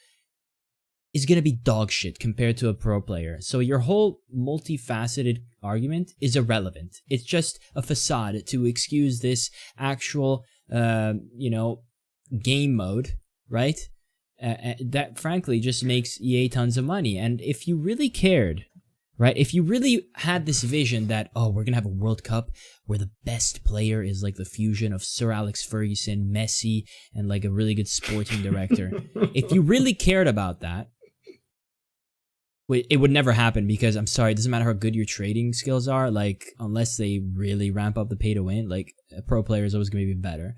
is going to be dog shit compared to a pro player. So your whole multifaceted argument is irrelevant. It's just a facade to excuse this actual, game mode, right? That frankly just makes EA tons of money. And if you really cared, right, if you really had this vision that, oh, we're gonna have a World Cup where the best player is like the fusion of Sir Alex Ferguson, Messi, and like a really good sporting director, if you really cared about that, it would never happen, because I'm sorry, it doesn't matter how good your trading skills are, like unless they really ramp up the pay to win, like a pro player is always gonna be better.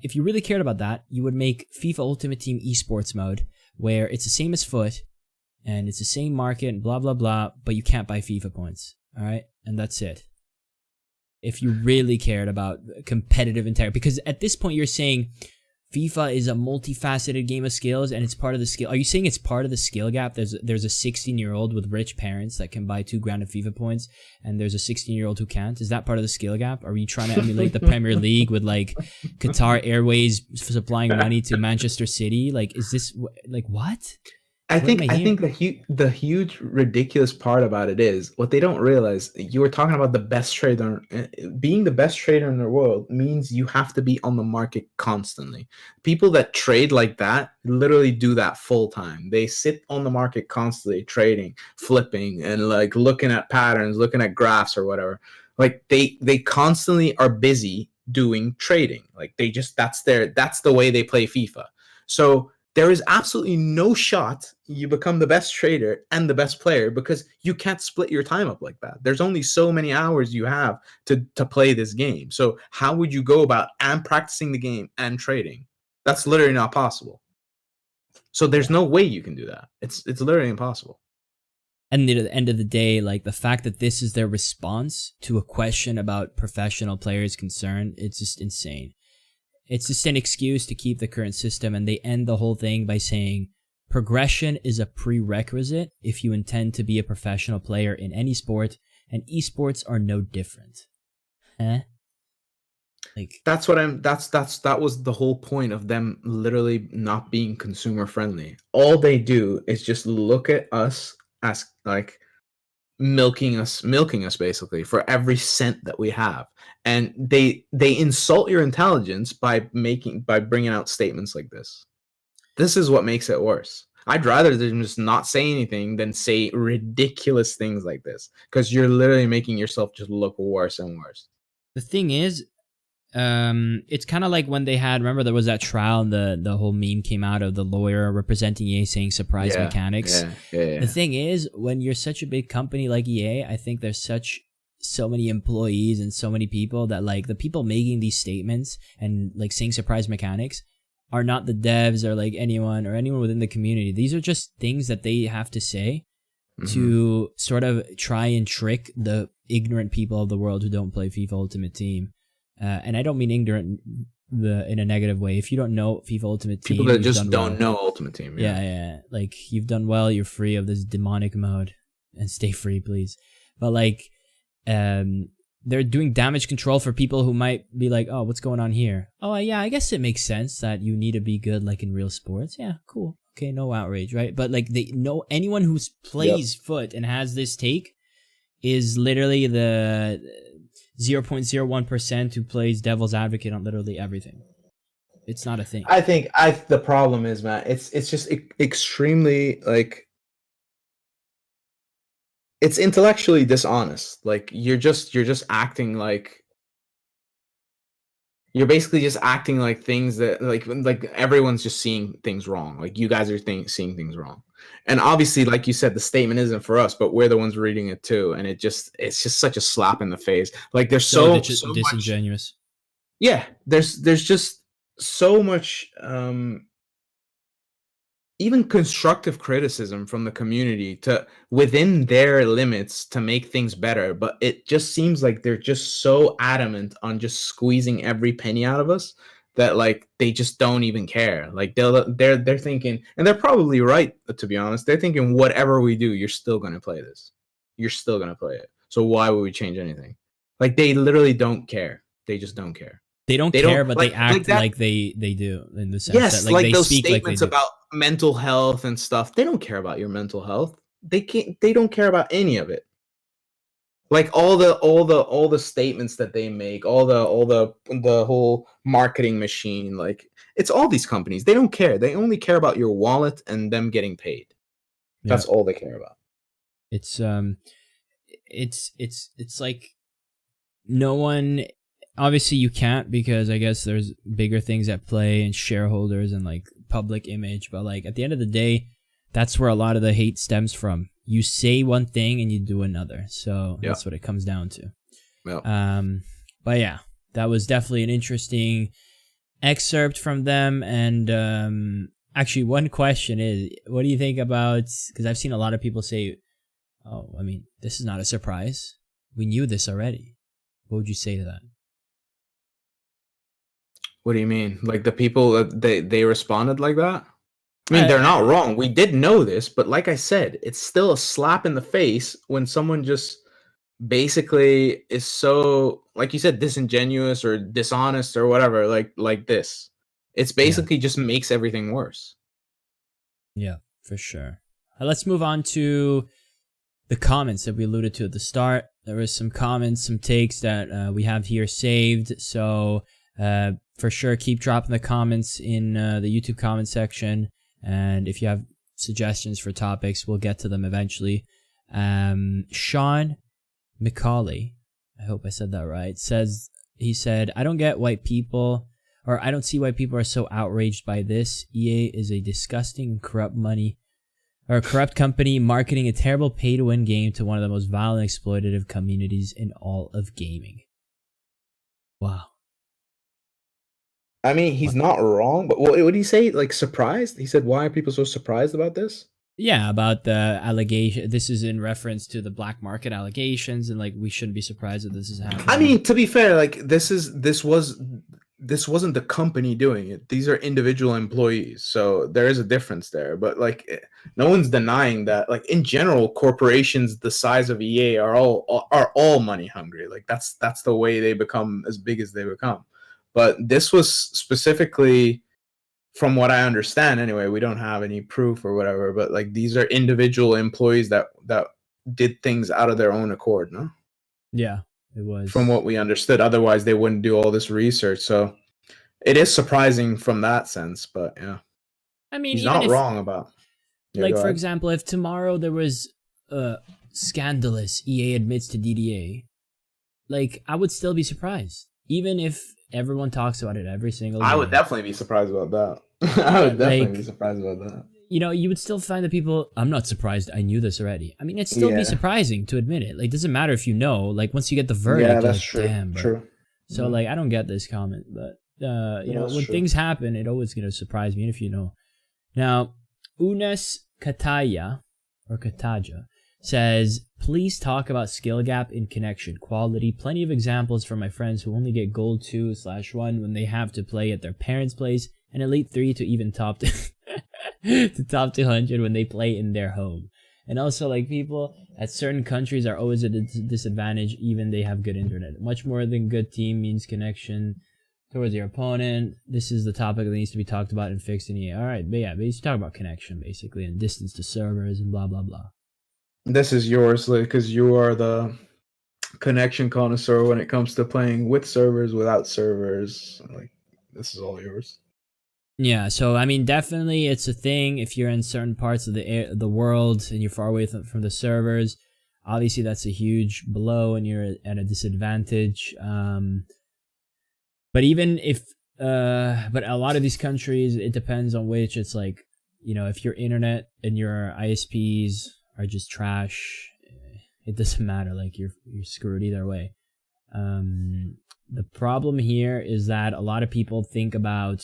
If you really cared about that, you would make FIFA Ultimate Team esports mode, where it's the same as FUT, and it's the same market, and blah, blah, blah, but you can't buy FIFA points, alright? And that's it. If you really cared about competitive integrity, because at this point you're saying FIFA is a multifaceted game of skills, and it's part of the skill. Are you saying it's part of the skill gap? There's a 16-year-old with rich parents that can buy $2,000 of FIFA points, and there's a 16-year-old who can't. Is that part of the skill gap? Are you trying to emulate the Premier League with like Qatar Airways supplying money to Manchester City? Like, is this like what? I think the huge ridiculous part about it is what they don't realize. You were talking about the best trader. Being the best trader in the world means you have to be on the market constantly. People that trade like that literally do that full time. They sit on the market constantly, trading, flipping, and like looking at patterns, looking at graphs or whatever. Like they constantly are busy doing trading. Like that's the way they play FIFA. So there is absolutely no shot you become the best trader and the best player, because you can't split your time up like that. There's only so many hours you have to play this game. So how would you go about and practicing the game and trading? That's literally not possible. So there's no way you can do that. It's literally impossible. And at the end of the day, like the fact that this is their response to a question about professional players' concern, it's just insane. It's just an excuse to keep the current system, and they end the whole thing by saying progression is a prerequisite if you intend to be a professional player in any sport, and esports are no different. Like that was the whole point of them literally not being consumer friendly. All they do is just look at us as like milking us basically for every cent that we have, and they insult your intelligence by bringing out statements like this. This is what makes it worse. I'd rather them just not say anything than say ridiculous things like this, because you're literally making yourself just look worse and worse. The thing is, it's kind of like when they had, remember there was that trial and the whole meme came out of the lawyer representing EA saying surprise mechanics. Yeah. The thing is, when you're such a big company like EA, I think there's so many employees and so many people that like the people making these statements and like saying surprise mechanics are not the devs or like anyone within the community. These are just things that they have to say to sort of try and trick the ignorant people of the world who don't play FIFA Ultimate Team. And I don't mean ignorant in a negative way. If you don't know FIFA Ultimate Team, people that just don't know Ultimate Team. Yeah. Like you've done well. You're free of this demonic mode, and stay free, please. But like, they're doing damage control for people who might be like, oh, what's going on here? Oh, yeah, I guess it makes sense that you need to be good like in real sports. Yeah, cool. Okay, no outrage, right? But like they know anyone who plays FUT and has this take is literally the 0.01% who plays devil's advocate on literally everything. It's not a thing. I think the problem is, Matt, it's just extremely like it's intellectually dishonest. Like you're just acting like you're basically just acting like things that like everyone's just seeing things wrong. Like you guys are seeing things wrong. And obviously, like you said, the statement isn't for us, but we're the ones reading it too. And it's just such a slap in the face. Like there's so disingenuous. Much, yeah, there's just so much even constructive criticism from the community to within their limits to make things better, but it just seems like they're just so adamant on just squeezing every penny out of us that like they just don't even care. Like they're thinking, and they're probably right, to be honest. They're thinking whatever we do, you're still going to play this. You're still going to play it. So why would we change anything? Like they literally don't care. They just don't care. They don't care, but they act like they do in the sense yes, that like they those speak statements like they about mental health and stuff. They don't care about your mental health. They don't care about any of it. Like all the statements that they make, all the whole marketing machine, like it's all these companies. They don't care. They only care about your wallet and them getting paid. That's all they care about. It's like no one. Obviously, you can't because I guess there's bigger things at play and shareholders and like public image. But like at the end of the day, that's where a lot of the hate stems from. You say one thing and you do another. So that's what it comes down to. Yeah. But yeah, that was definitely an interesting excerpt from them. And actually, one question is, what do you think about? Because I've seen a lot of people say, "Oh, I mean, this is not a surprise. We knew this already." What would you say to that? What do you mean? Like the people they responded like that? I mean, they're not wrong. We did know this, but like I said, it's still a slap in the face when someone just basically is so, like you said, disingenuous or dishonest or whatever, like this. It's basically just makes everything worse. Yeah, for sure. Let's move on to the comments that we alluded to at the start. There was some comments, some takes that we have here saved. So for sure, keep dropping the comments in the YouTube comment section. And if you have suggestions for topics, we'll get to them eventually. Sean McCauley, I hope I said that right, he said, I don't get white people, or I don't see why people are so outraged by this. EA is a disgusting and corrupt company marketing a terrible pay-to-win game to one of the most violent, exploitative communities in all of gaming. Wow. I mean, he's not wrong, but what did he say? Like surprised? He said, "Why are people so surprised about this?" Yeah, about the allegation. This is in reference to the black market allegations, and like we shouldn't be surprised that this is happening. I mean, to be fair, like this wasn't the company doing it. These are individual employees, so there is a difference there. But like, no one's denying that. Like in general, corporations the size of EA are all money hungry. Like that's the way they become as big as they become. But this was specifically, from what I understand, anyway. We don't have any proof or whatever, but like these are individual employees that did things out of their own accord. No. Yeah. It was, from what we understood. Otherwise, they wouldn't do all this research. So it is surprising from that sense. But yeah, I mean, he's not wrong about. Yeah, like for example, if tomorrow there was scandalous EA admits to DDA, like I would still be surprised, even if everyone talks about it every single day. I would definitely be surprised about that. I would definitely be surprised about that. You know, you would still find that people, I'm not surprised, I knew this already. I mean, it'd still be surprising to admit it. Like, it doesn't matter if you know. Like, once you get the verdict, that's like, true. Damn, bro. True. So, like, I don't get this comment. But, you know, when things happen, it always going to surprise me, if you know. Now, Unas Kataya, or Kataja, says, please talk about skill gap in connection quality. Plenty of examples from my friends who only get gold 2/1 when they have to play at their parents' place, and elite 3 to even top to top 200 when they play in their home. And also, like, people at certain countries are always at a disadvantage even they have good internet. Much more than good team means connection towards your opponent. This is the topic that needs to be talked about and fixed in EA. All right, but yeah, but you should talk about connection basically and distance to servers and blah blah blah. This is yours, because you are the connection connoisseur when it comes to playing with servers, without servers. Like, this is all yours. Yeah, so I mean, definitely it's a thing if you're in certain parts of the world and you're far away from the servers. Obviously, that's a huge blow and you're at a disadvantage. But even if, but a lot of these countries, it depends on which. It's like, if your internet and your ISPs are just trash, it doesn't matter. Like you're screwed either way. The problem here is that a lot of people think about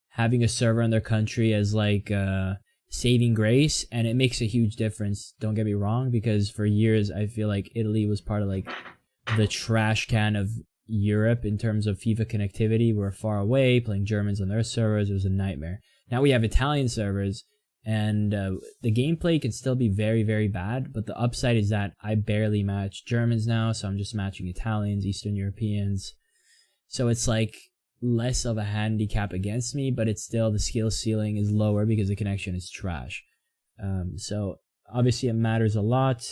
having a server in their country as like saving grace, and it makes a huge difference. Don't get me wrong, because for years I feel like Italy was part of like the trash can of Europe in terms of FIFA connectivity. We were far away, playing Germans on their servers. It was a nightmare. Now we have Italian servers, and the gameplay can still be very, very bad, but the upside is that I barely match Germans now, so I'm just matching Italians, Eastern Europeans. So it's like less of a handicap against me, but it's still, the skill ceiling is lower because the connection is trash. So obviously it matters a lot.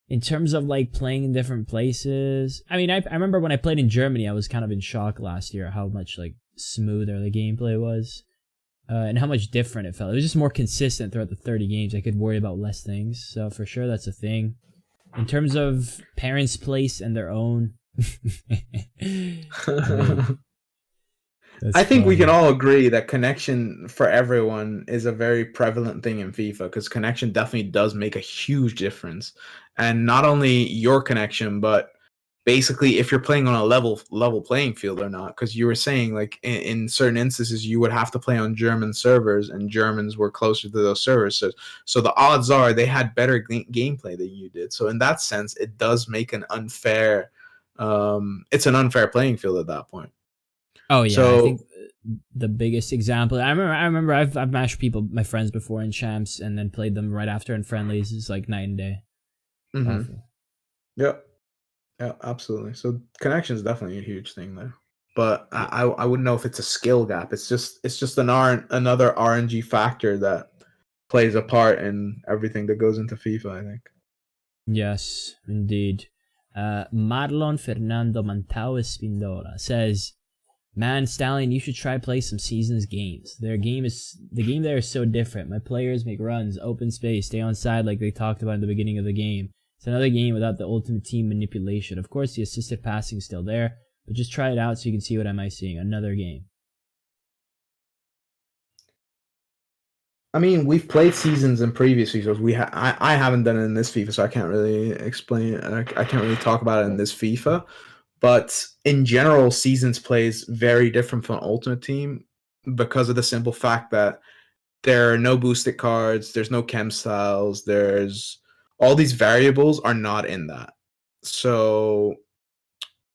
In terms of like playing in different places, I mean, I remember when I played in Germany, I was kind of in shock last year how much like smoother the gameplay was, and how much different it felt. It was just more consistent throughout the 30 games. I could worry about less things, so for sure that's a thing. In terms of parents' place and their own, I think we funny. can all agree that connection for everyone is a very prevalent thing in FIFA, because connection definitely does make a huge difference. And not only your connection, but basically if you're playing on a level playing field or not. Because you were saying like in certain instances you would have to play on German servers, and Germans were closer to those servers. So the odds are they had better gameplay than you did. So in that sense, it does make an unfair. It's an unfair playing field at that point. Oh yeah, I think So the biggest example. I remember I've matched my friends before in champs, and then played them right after in friendlies. It's like night and day. mm-hmm. Awful. Yeah, yeah, absolutely. So connection is definitely a huge thing there. But Yeah. I wouldn't know if it's a skill gap. It's just another RNG factor that plays a part in everything that goes into FIFA, I think. Yes, indeed. Marlon Fernando Mantau Espindola says, "Man, Stallion, you should try play some Seasons games. The game there is so different. My players make runs, open space, stay on side like they talked about in the beginning of the game. It's another game without the ultimate team manipulation. Of course, the assisted passing is still there, but just try it out so you can see what am I seeing. Another game." I mean, we've played seasons in previous FIFAs. I haven't done it in this FIFA, so I can't really explain. I can't really talk about it in this FIFA. But in general, seasons plays very different from Ultimate Team because of the simple fact that there are no boosted cards, there's no chem styles, there's all these variables are not in that. So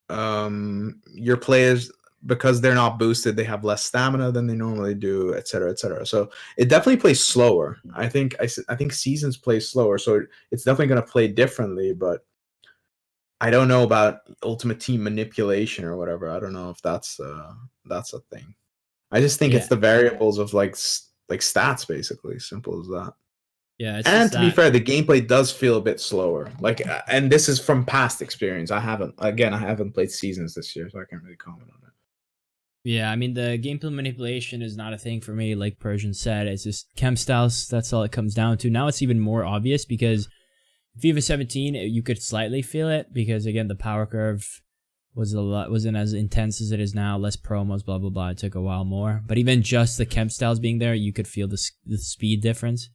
your players, because they're not boosted, they have less stamina than they normally do, etc., etc. So it definitely plays slower. I think seasons play slower, so it's definitely going to play differently. But I don't know about ultimate team manipulation or whatever. I don't know if that's a thing. I just think it's Yeah, the variables of like stats, basically. Simple as that. yeah, it's And just to be that. fair, the gameplay does feel a bit slower. Like, and this is from past experience. I haven't played seasons this year, so I can't really comment on it. Yeah, I mean, the gameplay manipulation is not a thing for me, like Persian said. It's just chem styles, that's all it comes down to. Now it's even more obvious because FIFA 17, you could slightly feel it because, again, the power curve wasn't as intense as it is now, less promos, blah, blah, blah. It took a while more. But even just the chem styles being there, you could feel the speed difference.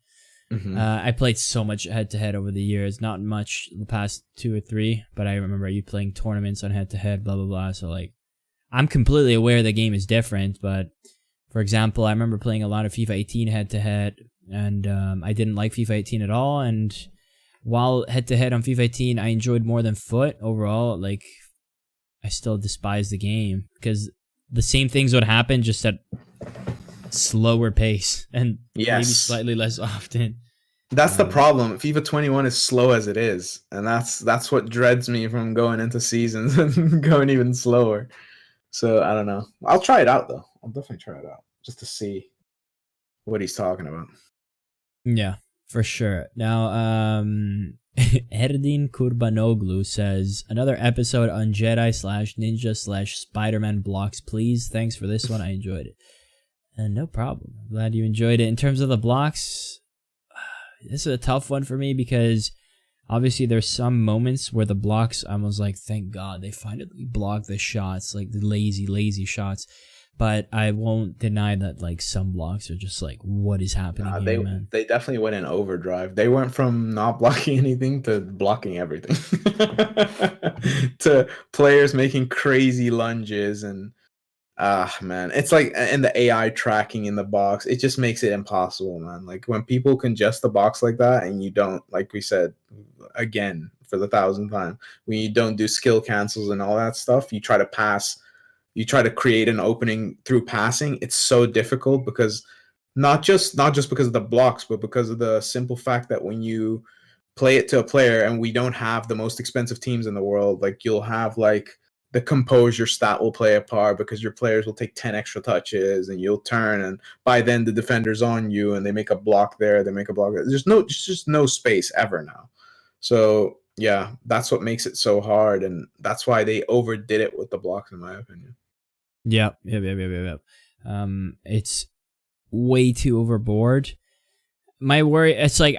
Mm-hmm. I played so much head-to-head over the years, not much the past 2 or 3, but I remember you playing tournaments on head-to-head, blah, blah, blah. So, like, I'm completely aware the game is different, but for example, I remember playing a lot of FIFA 18 head-to-head, and I didn't like FIFA 18 at all, and while head-to-head on FIFA 18 I enjoyed more than FUT overall, like, I still despise the game, because the same things would happen, just at slower pace, and maybe Yes, slightly less often. that's the Um, problem. FIFA 21 is slow as it is, and that's what dreads me from going into seasons and going even slower. So I don't know. I'll try it out though. I'll definitely try it out just to see what he's talking about. Yeah, for sure. Now, Erdin Kurbanoglu says, another episode on Jedi / Ninja / Spider-Man blocks, please. Thanks for this one. I enjoyed it. And no problem. I'm glad you enjoyed it. In terms of the blocks, this is a tough one for me because obviously there's some moments where the blocks, I was like, thank God they finally blocked the shots, like the lazy shots. But I won't deny that like some blocks are just like, what is happening here, man? They definitely went in overdrive. They went from not blocking anything to blocking everything. To players making crazy lunges and man, it's like, and the AI tracking in the box, it just makes it impossible, man. Like when people congest the box like that and you don't, like we said again for the 1,000th time, when you don't do skill cancels and all that stuff, you try to pass, you try to create an opening through passing. It's so difficult because not just because of the blocks, but because of the simple fact that when you play it to a player, and we don't have the most expensive teams in the world, like you'll have like the composure stat will play a part because your players will take 10 extra touches and you'll turn, and by then the defender's on you and they make a block there, they make a block there. There's just no space ever now. So yeah, that's what makes it so hard, and that's why they overdid it with the blocks, in my opinion. Yep. It's way too overboard. My worry, it's like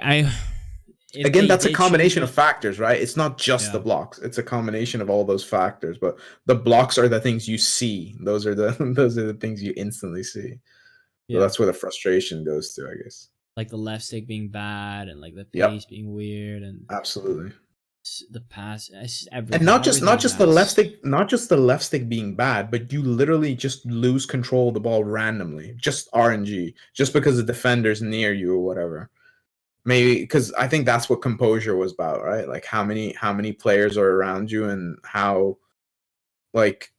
again, that's a combination of factors, right? It's not just the blocks; it's a combination of all those factors. But the blocks are the things you see; those are the things you instantly see. So that's where the frustration goes to, I guess. Like the left stick being bad, and like the pace being weird, and absolutely the pass, and not just the left stick being bad, but you literally just lose control of the ball randomly, just RNG, just because the defender's near you or whatever. Maybe because I think that's what composure was about, right? Like how many players are around you and how like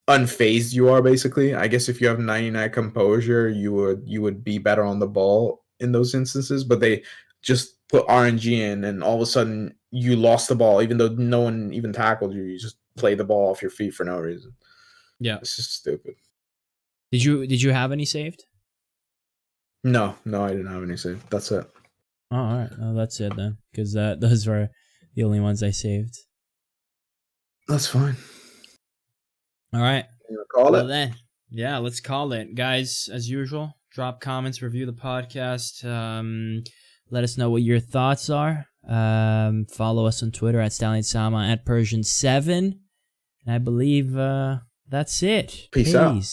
unfazed you are, basically. I guess if you have 99 composure, you would be better on the ball in those instances, but they just put RNG in and all of a sudden you lost the ball even though no one even tackled you. You just play the ball off your feet for no reason. Yeah. It's just stupid. Did you have any saved? No, I didn't have any saved. That's it. Oh, all right. Well, that's it then, because those were the only ones I saved. That's fine. All right. Call it? Then, yeah, let's call it. Guys, as usual, drop comments, review the podcast. Let us know what your thoughts are. Follow us on Twitter at StallionSama, at Persian7. And I believe that's it. Peace out.